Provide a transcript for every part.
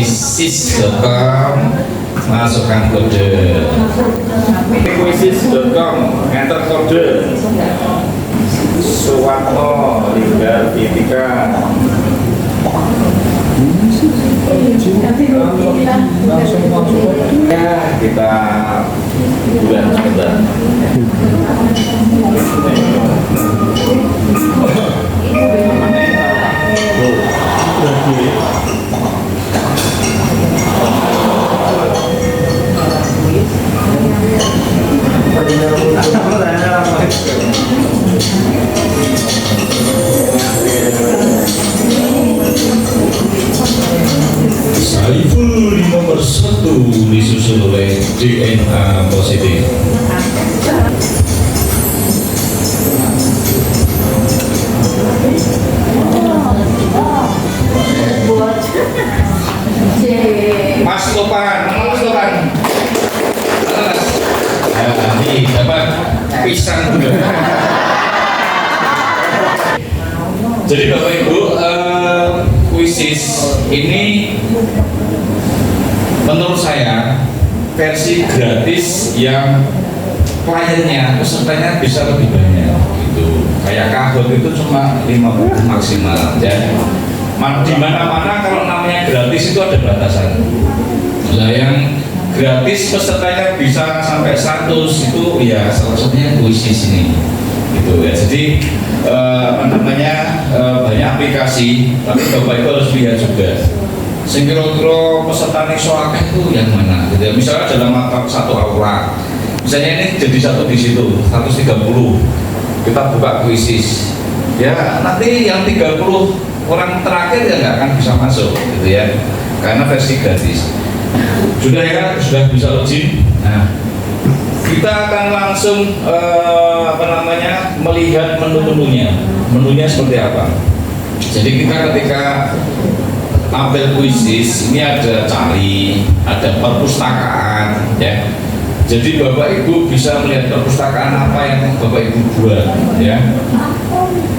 quizzes.com, masukkan kode quizzes.com, enter kode Suwarno Linggar Fitika. Ya, kita bulan sebentar. Saiful di nomor 1 disusul oleh DNA positif. Mas Topan. Nah, ini dapat pisang juga. Jadi Bapak Ibu, quizzes ini menurut saya versi gratis yang kliennya, pesertanya bisa lebih banyak gitu. Kayak kahut itu cuma 50 maksimal ya. Di mana-mana kalau namanya gratis itu ada batasan. Nah, yang gratis pesertanya bisa sampai 100 itu ya salah satunya quizzes ini gitu ya. Jadi banyak aplikasi, tapi Bapak Ibu harus lihat juga kira-kira peserta soalnya itu yang mana gitu ya. Misalnya dalam satu aula, misalnya ini jadi satu di situ 130, kita buka quizzes ya, nanti yang 30 orang terakhir ya nggak akan bisa masuk gitu ya, karena versi gratis. Sudah ya, sudah bisa login. Nah, kita akan langsung melihat menunya seperti apa. Jadi kita ketika ambil quizzes ini ada cari, ada perpustakaan ya. Jadi Bapak Ibu bisa melihat perpustakaan apa yang Bapak Ibu buat ya.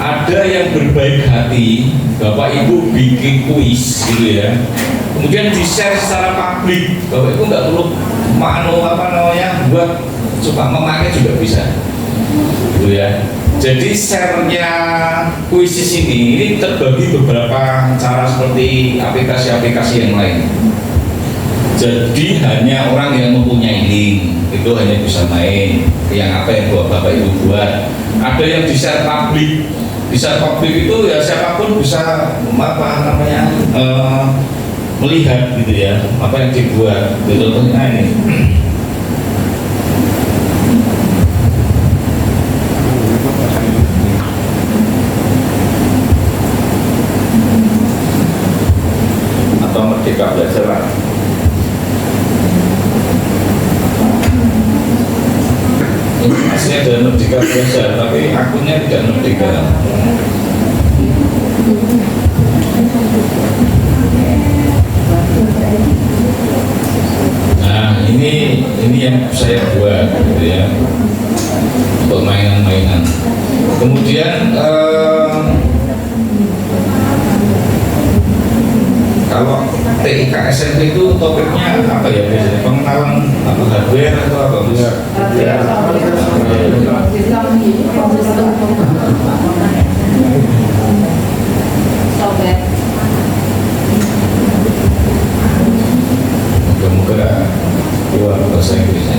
Ada yang berbaik hati, Bapak Ibu bikin kuis gitu ya. Kemudian di-share secara publik. Bapak Ibu nggak perlu buat coba memakai juga bisa. Gitu ya. Jadi share-nya quizzes ini terbagi beberapa cara seperti aplikasi-aplikasi yang lain. Jadi hanya orang yang mempunyai link itu hanya bisa main yang apa yang Bapak Ibu buat. Ada yang di-share publik. Di-share publik itu ya siapapun bisa melihat gitu ya apa yang dibuat. Contohnya ini. Atau Merdeka Belajar lah. Ini masih ada Merdeka Belajar, tapi akunnya tidak Merdeka. Nah, ini yang saya buat gitu ya, untuk mainan-mainan. Kemudian kalau TIK SMP itu topiknya apa ya biasanya? Pengenalan apa hardware atau apa? Ya. Moga-moga keluar bahasa Inggrisnya.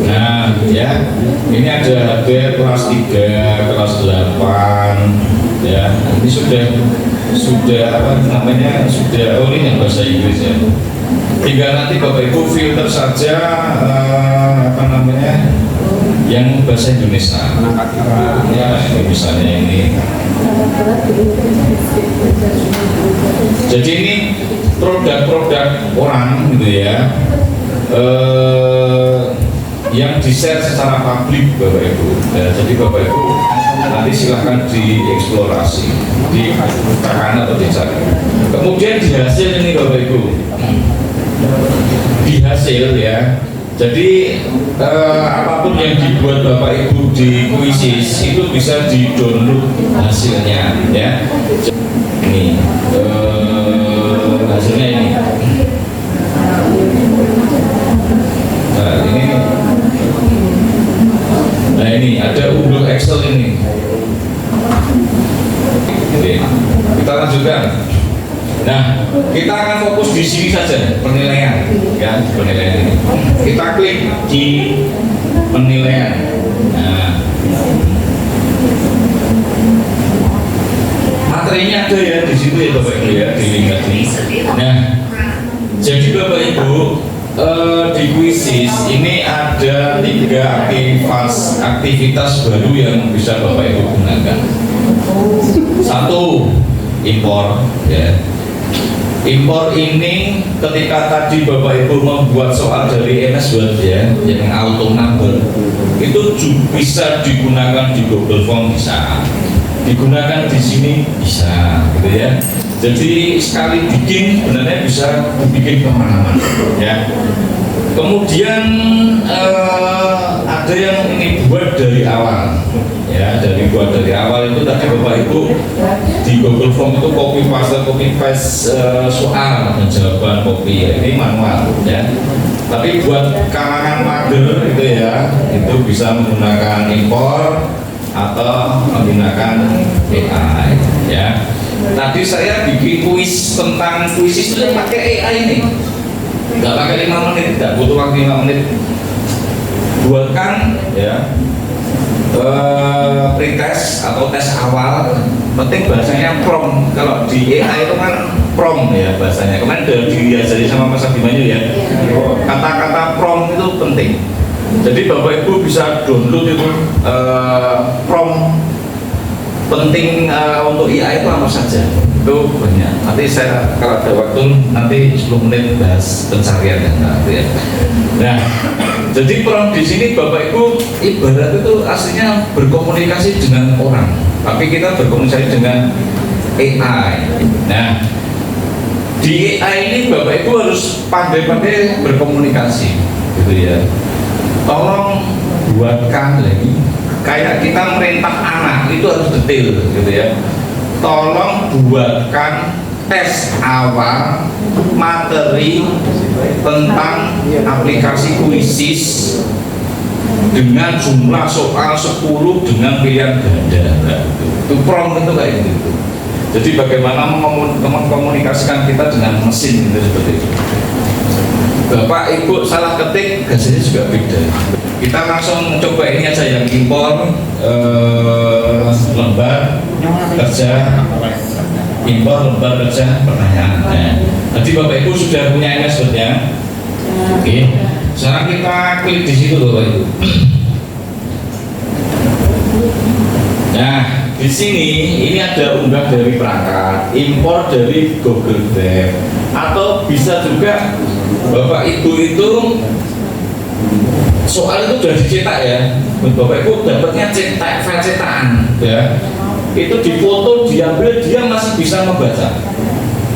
Nah ya, ini ada hardware kelas 3, kelas 8 ya. Ini sudah ini yang bahasa Inggris ya. Tinggal nanti Bapak Ibu filter saja yang bahasa Indonesia ya, misalnya ini. Jadi ini produk-produk orang gitu ya, yang di-share secara publik Bapak Ibu ya. Jadi Bapak Ibu nanti silahkan dieksplorasi, ditekan atau dicari. Kemudian di hasil ini Bapak Ibu, di hasil ya, Jadi apapun yang dibuat Bapak Ibu di kuisis itu bisa di-download hasilnya ya. Ini hasilnya ini. Nah ini ada unduh Excel ini. Oke, kita lanjutkan. Nah, kita akan fokus di sini saja, penilaian, ya, penilaian ini. Kita klik di penilaian. Nah, materinya ada ya di situ ya Bapak Ibu ya, di link tadi. Nah, jadi Bapak Ibu di kuisis ini ada 3 aktivitas baru yang bisa Bapak Ibu gunakan. 1, impor ya. Impor ini ketika tadi Bapak Ibu membuat soal dari MS Word ya, yang auto number itu bisa digunakan di Google Form, bisa digunakan di sini, bisa gitu ya. Jadi sekali bikin sebenarnya bisa dibikin kemana-mana ya. Kemudian ada yang ini buat dari awal ya, buat dari awal itu tadi Bapak Ibu di Google Form itu copy paste soal dan jawaban copy ya, ini manual ya. Tapi buat kalangan mager itu ya, itu bisa menggunakan impor atau menggunakan AI ya. Tadi saya bikin kuis tentang kuisis itu pakai AI ini, nggak pakai 5 menit, nggak butuh waktu 5 menit. Buatkan ya pretest atau tes awal, penting bahasanya prompt. Kalau di AI itu kan prompt ya bahasanya. Kemarin udah diajari sama Mas Abimanyu ya, kata-kata prompt itu penting. Jadi Bapak Ibu bisa download itu prompt penting untuk AI itu apa saja, itu banyak. Nanti saya kalau ada waktu nanti 10 menit bahas pencarian nanti ya. Nah, jadi prompt di sini Bapak Ibu ibarat itu aslinya berkomunikasi dengan orang, tapi kita berkomunikasi dengan AI. Nah, di AI ini Bapak Ibu harus pandai-pandai berkomunikasi, gitu ya. Tolong buatkan lagi. Kayak kita merintah anak itu harus detail gitu ya. Tolong buatkan tes awal materi tentang aplikasi kuisis dengan jumlah soal 10 dengan pilihan ganda. Itu prompt itu kayak gitu. Jadi bagaimana mengkomunikasikan kita dengan mesin gitu, seperti itu. Bapak Ibu salah ketik hasilnya juga beda. Kita langsung coba ini aja yang impor lembar kerja, impor lembar kerja pertanyaan. Nah, tadi Bapak Ibu sudah punya MS Word-nya. Oke, sekarang kita klik di situ Bapak Ibu. Nah, di sini ini ada unggah dari perangkat, impor dari Google Drive, atau bisa juga Bapak Ibu itu soal itu sudah dicetak ya, Bapak Ibu dapatnya cetak file cetakan ya, itu difoto diambil, dia masih bisa membaca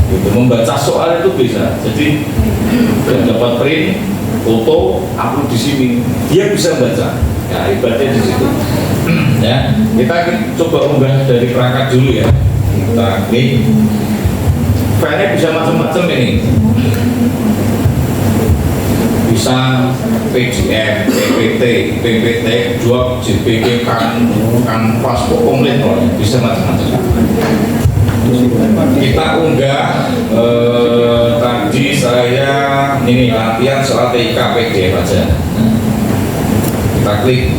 gitu, membaca soal itu bisa. Jadi dapat print foto upload di sini, dia bisa baca ya, ibaratnya di situ ya. Kita coba unggah dari perangkat dulu ya, kita klik, filenya bisa macam-macam ini, bisa PDF, PPT, PPT, Doc, JPG, Canvas, komplit bisa macam-macam. Kita unggah tadi saya ini latihan soal TIK PDF aja. Kita klik.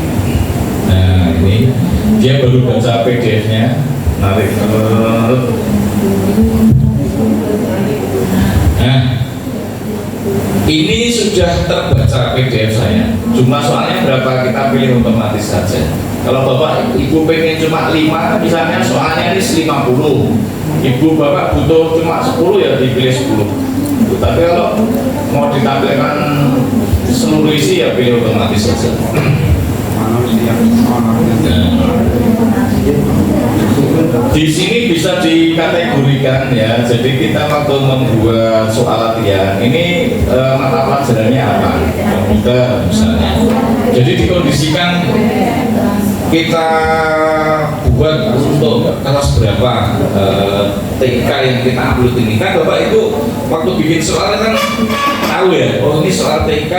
Nah ini dia baru baca PDF-nya, narik. Nah ini sudah terbaca PDF saya. Jumlah soalnya berapa kita pilih otomatis saja. Kalau Bapak Ibu pengen cuma 5, misalnya soalnya ini 50, Ibu Bapak butuh cuma 10 ya dipilih 10. Tapi kalau mau ditampilkan seluruh isi ya pilih otomatis saja. Di sini bisa dikategorikan ya. Jadi kita waktu membuat soal latihan ini mata pelajarannya apa, komputer misalnya. Jadi dikondisikan kita buat untuk kelas berapa TK yang kita upload ini. Kan Bapak itu waktu bikin soal kan tahu ya, oh ini soal TK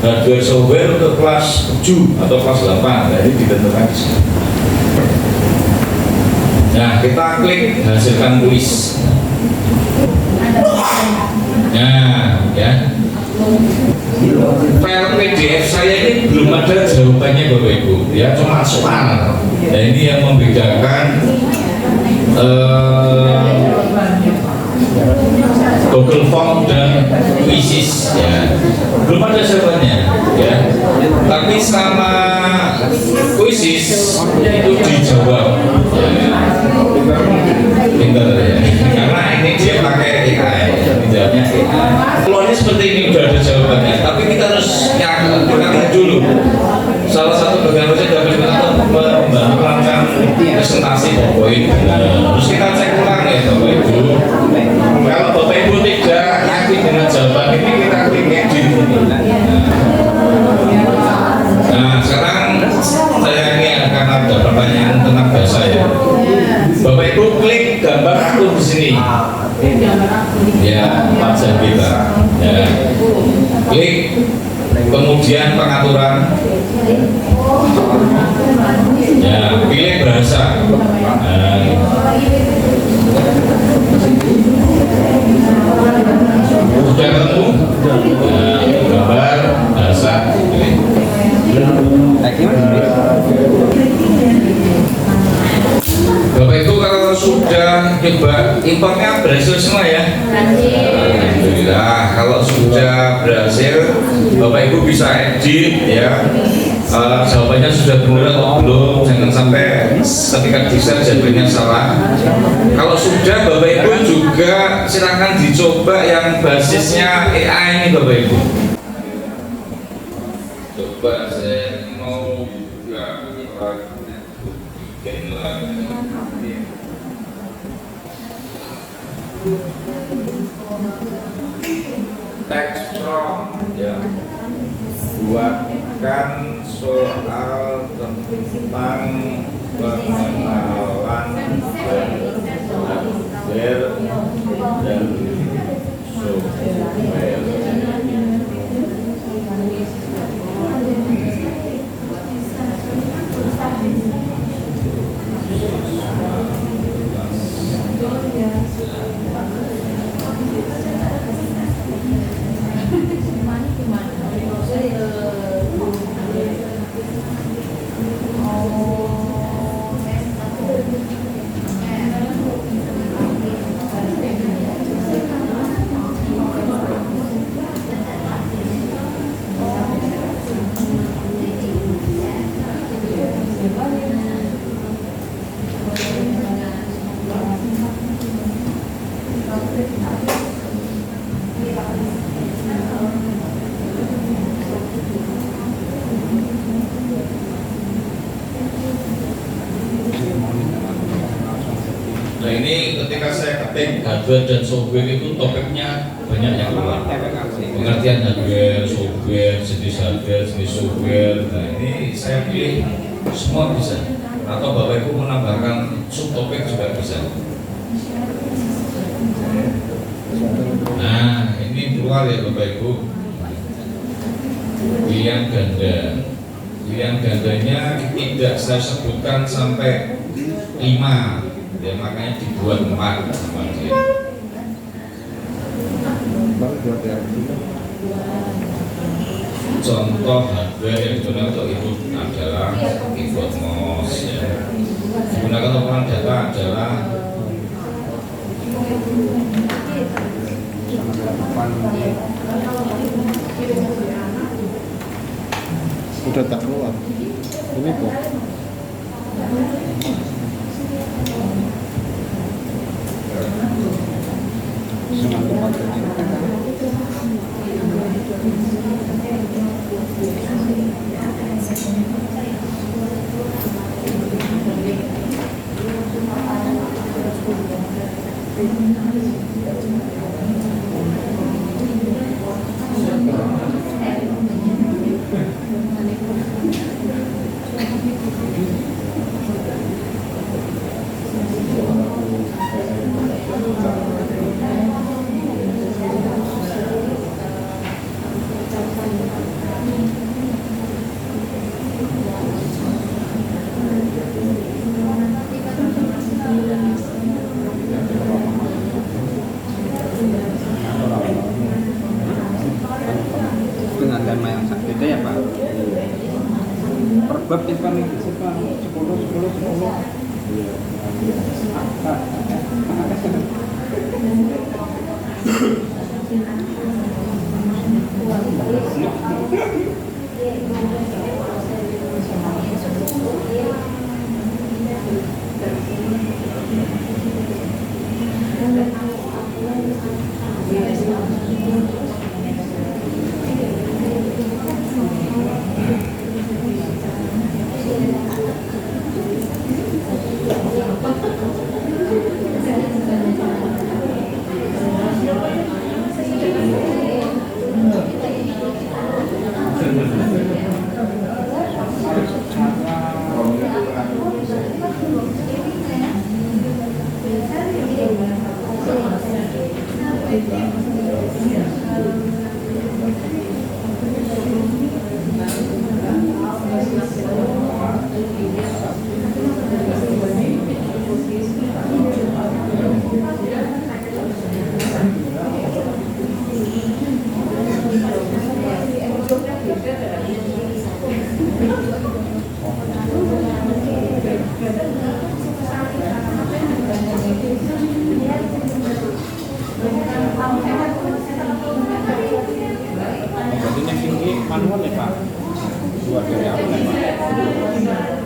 hardware software untuk kelas 7 atau kelas 8. Jadi ditentukan di sini. Nah, kita klik hasilkan kuis. Nah, ya. File PDF saya ini belum ada jawabannya Bapak Ibu, ya cuma soal. Nah ini yang membedakan Google Form dan Quizzes, ya belum ada jawabannya, ya. Tapi sama Quizzes itu dijawab, ya. Pintar ya, karena ini dia pakai AI, dijawabnya AI. Kalau ini seperti ini udah ada jawabannya, tapi kita harus kita lihat dulu. Salah satu bagian saja dapat kita melakukan presentasi PowerPoint. Terus kita cek ulang ya Bapak Ibu. Kalau Bapak Ibu tidak yakin dengan jawaban ini, kita klik edit. Nah sekarang saya ini akan ada pertanyaan tentang bahasa ya. Bapak Ibu klik gambar akun di sini. Ya, wajah kita. Ya. Klik, kemudian pengaturan. Ya, pilih bahasa. Nah. Sudah ketemu? Nah, gambar bahasa. Pilih. Bapak Ibu kalau sudah coba importnya berhasil semua ya? Alhamdulillah. Kalau sudah berhasil, Bapak Ibu bisa edit ya. Jawabannya sudah benar atau belum? Jangan sampai ketika bisa jawabannya salah. Kalau sudah, Bapak Ibu juga silakan dicoba yang basisnya AI ini Bapak Ibu. Coba saya mau buka bikin lagi. Text prompt ya, buatkan soal tentang pengenalan hardware dan software. Nah ini ketika saya ketik hardware dan software itu topiknya banyak yang keluar. Pengertian hardware, software, jenis hardware, jenis software. Nah ini saya pilih semua bisa. Atau Bapak Ibu menambahkan subtopik juga bisa. Nah ini keluar ya Bapak Ibu. Pilihan ganda. Pilihan gandanya tidak saya sebutkan sampai 5. Ya makanya dibuat 4 sama dia. Contoh hardware yang digunakan untuk itu adalah keyboard mouse ya. Digunakan untuk pengolahan data adalah udah tak keluar ini kok sangat tepat. bab tipan iki sepah 10. Manual ya Pak? Buat dari apa nih Pak?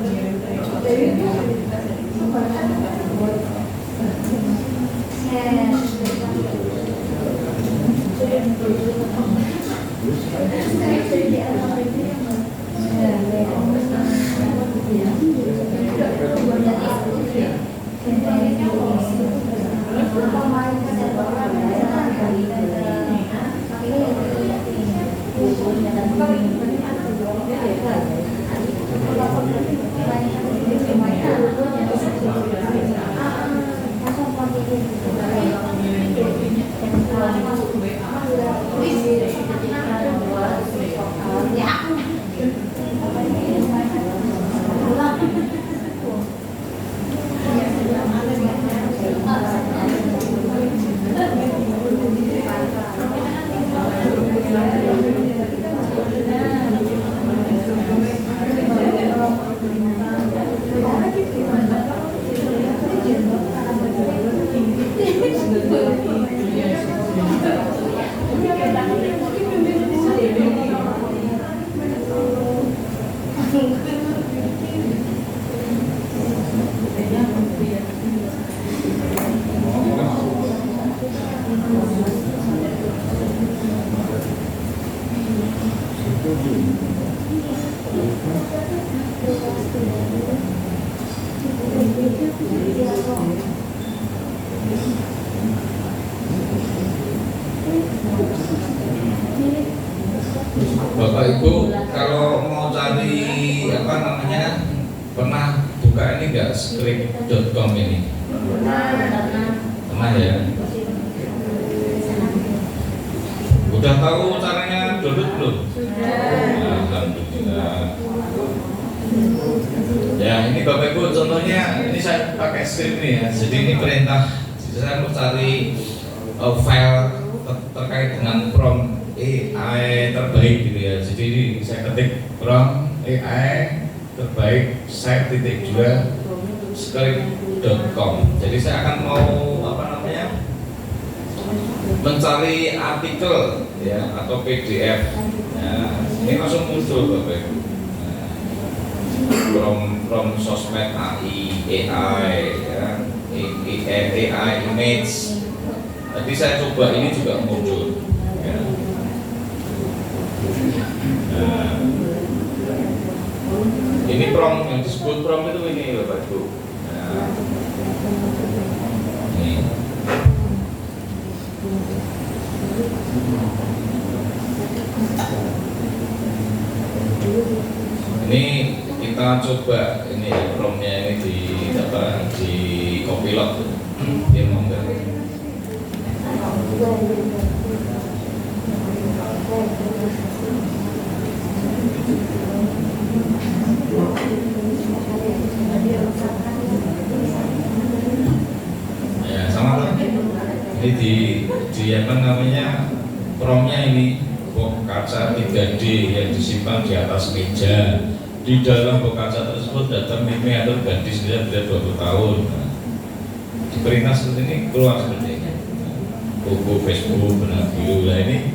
Bapak Ibu kalau mau cari apa namanya, pernah buka ini enggak, script.com ini? Pernah ya? Udah tahu caranya download belum? Alhamdulillah. Ya ini Bapak Ibu contohnya, ini saya pakai script nih ya. Jadi ini perintah. Jadi saya mau cari file terkait dengan prompt AI terbaik gitu ya. Jadi ini saya ketik prompt AI terbaik #2 script.com. Jadi saya akan mau apa namanya, mencari artikel ya atau PDF. Ya, ini langsung muncul Bapak Ibu. From sosmed AI ya, AI image. Tadi saya coba ini juga muncul. Ya. Nah, ini prompt yang disebut prompt itu ini Bapak Ibu. Nah, ini. Ini kita coba ini ya, promptnya ini di Copilot dia mau enggak? Ya sama lah. Ini di apa namanya, promptnya ini box kaca 3D yang disimpan di atas meja Di dalam bokaca tersebut data mimi atau gadis dia 20 tahun. Nah, diperintah seperti ini keluar seperti ini. Buku Facebook benar biru. Nah ini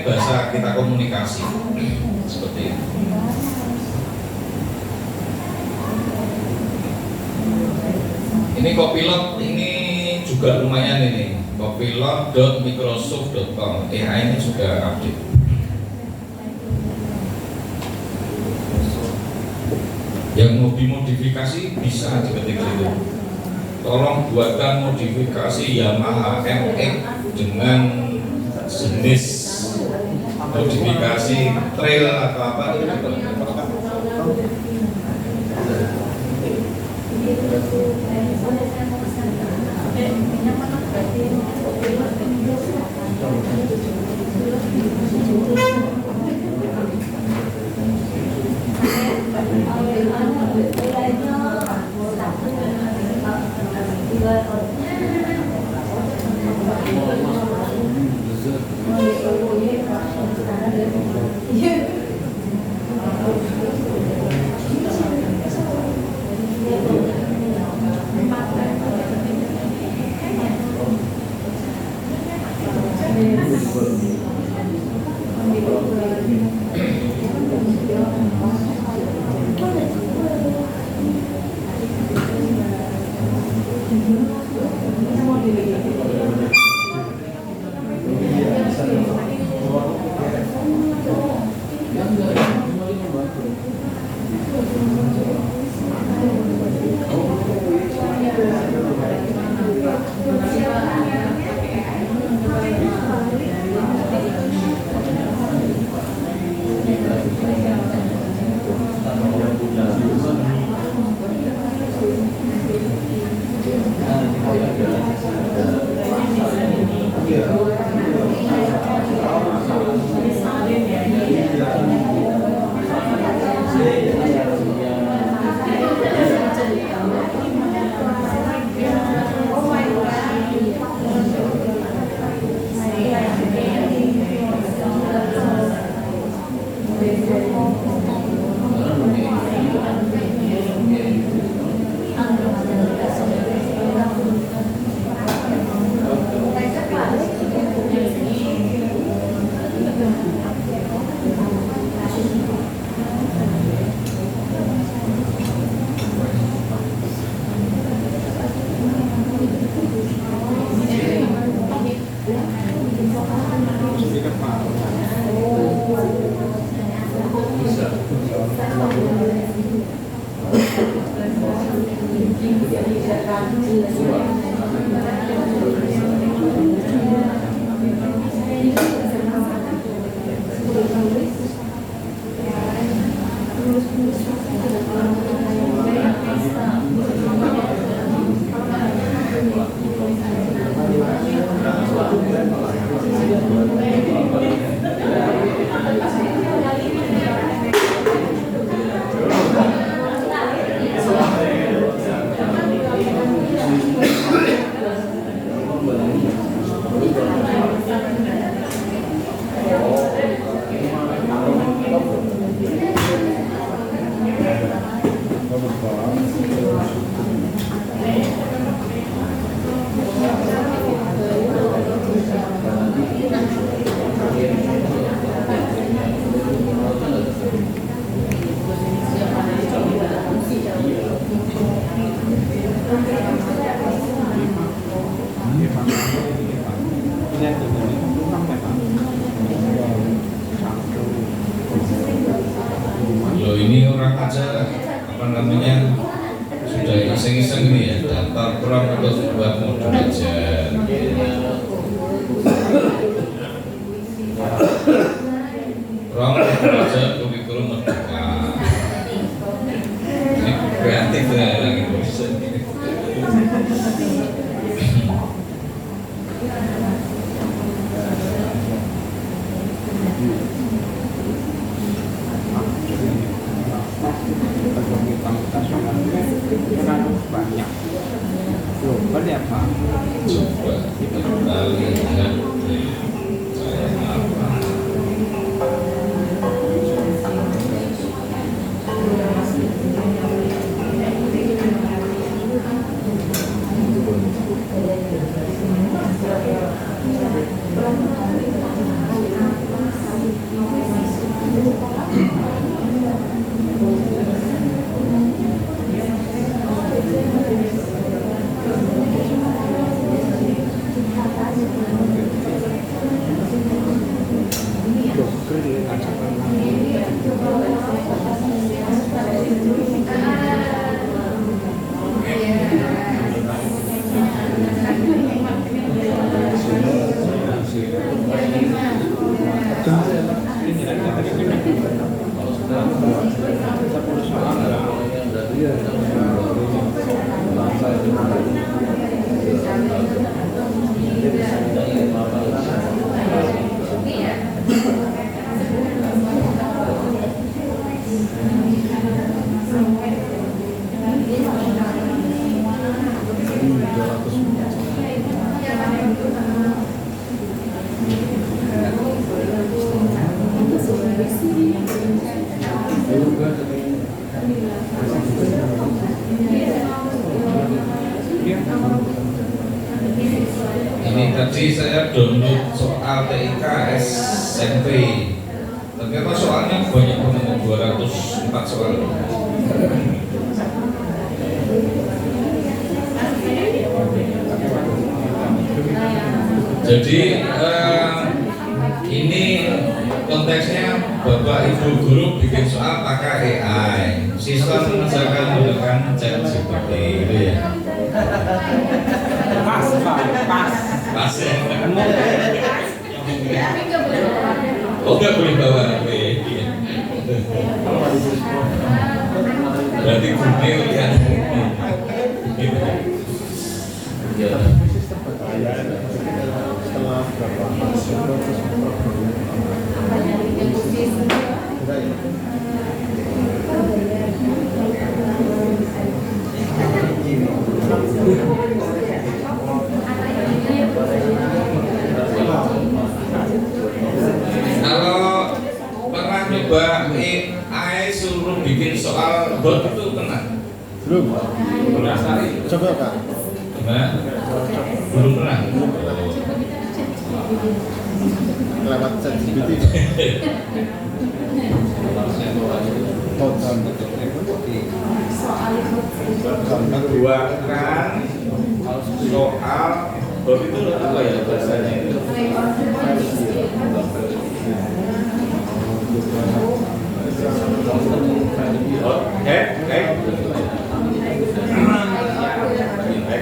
bahasa kita komunikasi seperti itu. Ini Copilot ini juga lumayan ini. Copilot.microsoft.com. AI ini juga update. Yang mau dimodifikasi bisa diketik situ. Tolong buatkan modifikasi Yamaha MX dengan jenis modifikasi trail atau apa itu juga. Loh ini orang aja apa namanya sudah iseng-iseng ini ya daftar perang untuk buat modul aja. Perang modul aja kurikulum merdeka. Ini kreatif ya lagi bisa. Banyak. Coba lihat Pak. Coba kita lihat kayak apa. Ini tadi saya download soal TIK SMP. Ternyata soalnya banyak banget, 204 soal. Jadi ini konteksnya Bapak Ibu guru bikin soal pakai AI. Siswa mengerjakan menggunakan ChatGPT gitu ya. Pas, Pak, pas. Pas ya. Oh nggak boleh bawa HP. Berarti gurunya lihat. Setelah berapa Kalau pernah coba AI suruh bikin soal bot itu pernah? belum? Pernah sekali. Coba Kak. Pernah? Belum pernah. Lewat ChatGPT. Buatkan soal bot itu apa ya bahasanya itu?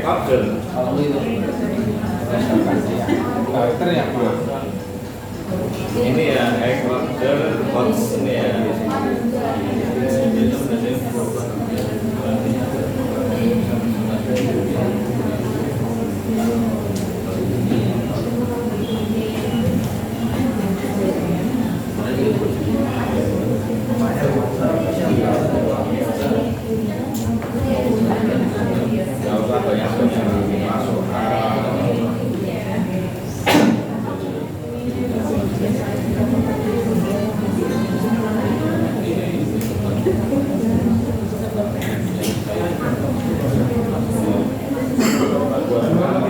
Order. Karakter ya, Pak. Ini ya order box ini ya. Gak usah banyak-banyak masuk.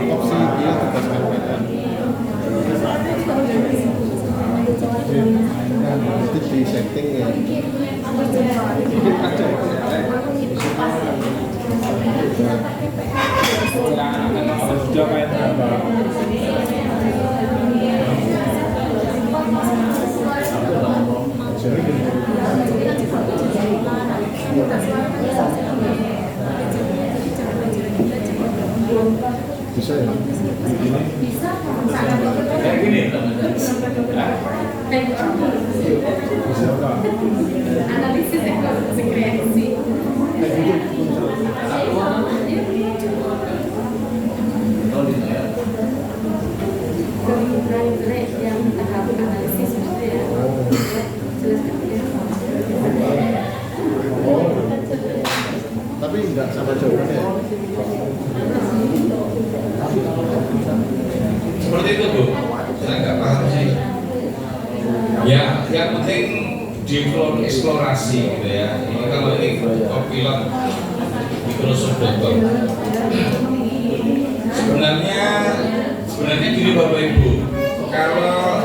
Opsi dia tugas PPN. Itu di setting ya. Sudah kayak apa? Bisa ya? Kayak gini. Bisa Kak. Analisis ekonomi kreasi. Yang tahap analisis itu ya. Tapi enggak sama jawabannya. Seperti itu Bu. Saya nggak paham sih. Ya, yang penting di eksplorasi gitu ya. Ini kalau ini Copilot Microsoft.com. Sebenarnya gini Bapak Ibu, kalau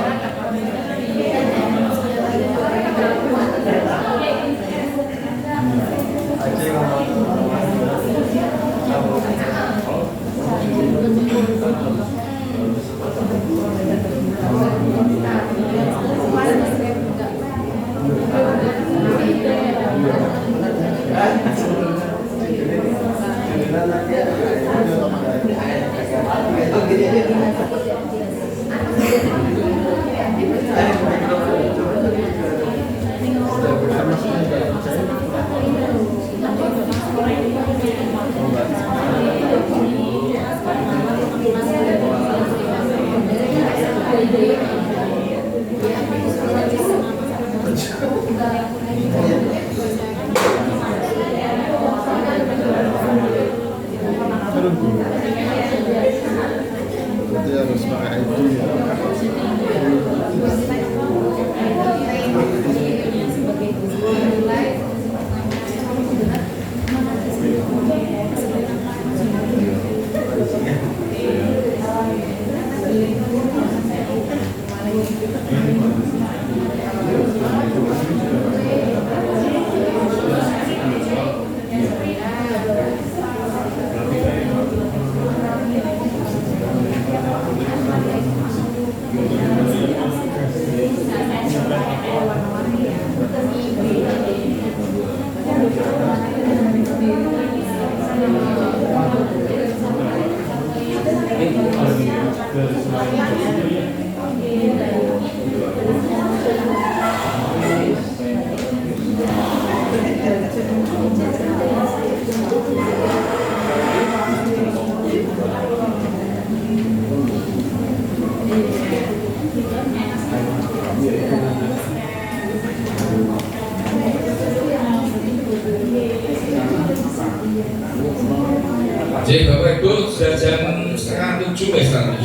Jadi Bapak Ibu sudah jam 6:30 setengah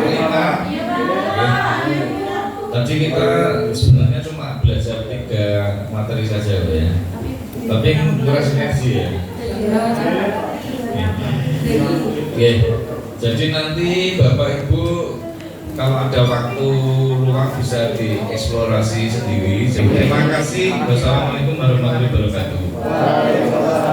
5. Tadi kita sebenarnya cuma belajar 3 materi saja ya. Tapi kurang sinergi ya. Oke. Jadi nanti Bapak Ibu kalau ada waktu luang bisa dieksplorasi sendiri. Terima kasih. Wassalamualaikum warahmatullahi wabarakatuh.